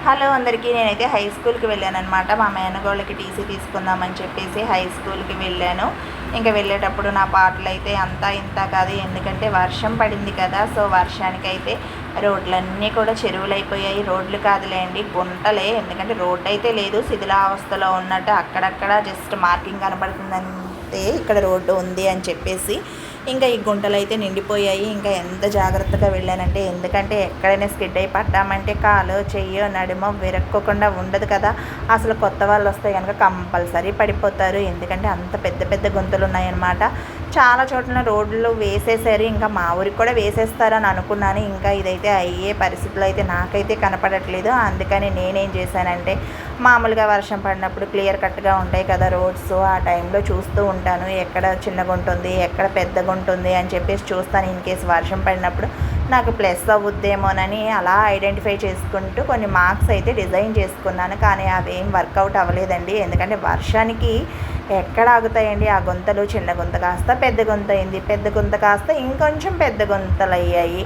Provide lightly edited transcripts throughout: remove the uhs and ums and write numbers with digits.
Hello అందరికీ. నేనైతే high స్కూల్కి వెళ్ళానన్నమాట. మా మేనగోళ్ళకి టీసీ తీసుకుందామని చెప్పేసి హై స్కూల్కి వెళ్ళాను. ఇంకా వెళ్ళేటప్పుడు నా పాటలు అయితే అంతా ఇంత కాదు, ఎందుకంటే వర్షం పడింది కదా. సో వర్షానికైతే రోడ్లన్నీ కూడా చెరువులైపోయాయి. రోడ్లు కాదులేండి, గుంటలే. ఎందుకంటే రోడ్డు అయితే లేదు, శిథిలావస్థలో ఉన్నట్టు అక్కడక్కడ జస్ట్ మార్కింగ్ కనబడుతుందంటే ఇక్కడ రోడ్డు ఉంది అని చెప్పేసి. ఇంకా ఈ గుంటలు అయితే నిండిపోయాయి. ఇంకా ఎంత జాగ్రత్తగా వెళ్ళానంటే, ఎందుకంటే ఎక్కడైనా స్కిడ్ అయి పడ్డామంటే కాలు చెయ్యో నడుమో విరక్కోకుండా ఉండదు కదా. అసలు కొత్త వాళ్ళు వస్తే కనుక కంపల్సరీ పడిపోతారు, ఎందుకంటే అంత పెద్ద పెద్ద గుంతలు ఉన్నాయన్నమాట. చాలా చోట్ల రోడ్లు వేసేసారు, ఇంకా మా ఊరికి కూడా వేసేస్తారని అనుకున్నాను. ఇంకా ఇదైతే అయ్యే పరిస్థితులు అయితే నాకైతే కనపడట్లేదు. అందుకని నేనేం చేశానంటే, మామూలుగా వర్షం పడినప్పుడు క్లియర్ కట్గా ఉంటాయి కదా రోడ్స్, ఆ టైంలో చూస్తూ ఉంటాను ఎక్కడ చిన్న గుంట ఉంది, ఎక్కడ పెద్ద గుంట ఉంది అని చెప్పేసి చూస్తాను. ఇన్ కేసు వర్షం పడినప్పుడు నాకు ప్లస్ అవుద్దేమోనని అలా ఐడెంటిఫై చేసుకుంటూ కొన్ని మార్క్స్ అయితే డిజైన్ చేసుకున్నాను. కానీ అవేం వర్కౌట్ అవ్వలేదండి, ఎందుకంటే వర్షానికి ఎక్కడ ఆగుతాయండి ఆ గుంతలు. చిన్న గుంత కాస్త పెద్ద గుంత అయింది, పెద్ద గుంత కాస్త ఇంకొంచెం పెద్ద గుంతలు అయ్యాయి.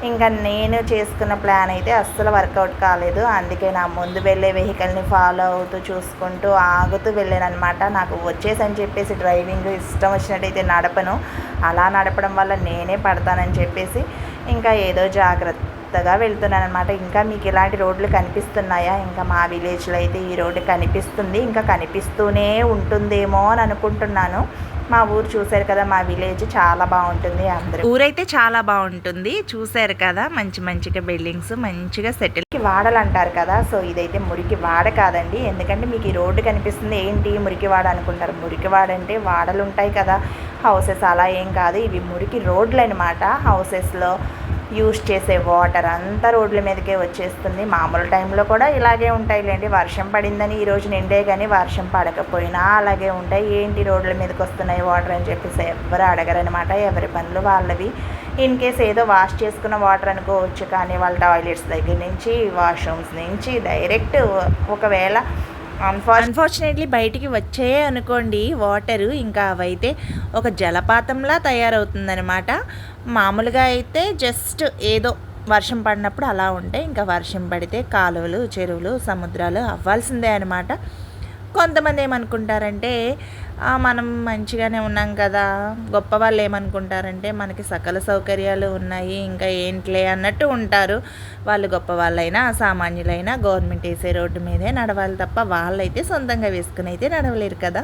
ఇంకా నేను చేసుకున్న ప్లాన్ అయితే అస్సలు వర్కౌట్ కాలేదు. అందుకే నా ముందు వెళ్ళే వెహికల్ని ఫాలో అవుతూ చూసుకుంటూ ఆగుతూ వెళ్ళానమాట. నాకు వచ్చేసని చెప్పేసి డ్రైవింగ్ ఇష్టం వచ్చినట్టయితే నడపను, అలా నడపడం వల్ల నేనే పడతానని చెప్పేసి ఇంకా ఏదో జాగ్రత్తగా వెళ్తున్నాను అనమాట. ఇంకా మీకు ఇలాంటి రోడ్లు కనిపిస్తున్నాయా? ఇంకా మా విలేజ్లో అయితే ఈ రోడ్డు కనిపిస్తుంది, ఇంకా కనిపిస్తూనే ఉంటుందేమో అని అనుకుంటున్నాను. మా ఊరు చూశారు కదా, మా విలేజ్ చాలా బాగుంటుంది. అందరూ ఊరైతే చాలా బాగుంటుంది, చూశారు కదా. మంచి మంచిగా బిల్డింగ్స్, మంచిగా సెటిల్. వాడలు అంటారు కదా, సో ఇదైతే మురికి వాడ కాదండి. ఎందుకంటే మీకు ఈ రోడ్డు కనిపిస్తుంది, ఏంటి మురికి వాడ అనుకుంటారు. మురికి వాడ అంటే వాడలు ఉంటాయి కదా, హౌసెస్, అలా ఏం కాదు. ఇవి మురికి రోడ్లు అనమాట. హౌసెస్లో యూజ్ చేసే వాటర్ అంతా రోడ్ల మీదకే వచ్చేస్తుంది. మామూలు టైంలో కూడా ఇలాగే ఉంటాయిలేండి. వర్షం పడిందని ఈరోజు నిండే, కానీ వర్షం పడకపోయినా అలాగే ఉంటాయి. ఏంటి రోడ్ల మీదకి వస్తున్నాయి వాటర్ అని చెప్పేసి ఎవరు అడగరనమాట. ఎవరి పనులు వాళ్ళవి. ఇన్ కేస్ ఏదో వాష్ చేసుకున్న వాటర్ అనుకోవచ్చు, కానీ వాళ్ళ టాయిలెట్స్ దగ్గర నుంచి, వాష్రూమ్స్ నుంచి డైరెక్ట్ ఒకవేళ అన్ఫార్చునేట్లీ బయటికి వచ్చాయే అనుకోండి వాటరు, ఇంకా అవైతే ఒక జలపాతంలా తయారవుతుందనమాట. మామూలుగా అయితే జస్ట్ ఏదో వర్షం పడినప్పుడు అలా ఉంటాయి. ఇంకా వర్షం పడితే కాలువలు, చెరువులు, సముద్రాలు అవ్వాల్సిందే అనమాట. కొంతమంది ఏమనుకుంటారంటే, మనం మంచిగానే ఉన్నాం కదా. గొప్ప వాళ్ళు ఏమనుకుంటారంటే, మనకి సకల సౌకర్యాలు ఉన్నాయి, ఇంకా ఏంట్లే అన్నట్టు ఉంటారు. వాళ్ళు గొప్ప వాళ్ళైనా సామాన్యులైనా గవర్నమెంట్ వేసే రోడ్డు మీదే నడవాలి తప్ప వాళ్ళైతే సొంతంగా వేసుకుని అయితే నడవలేరు కదా.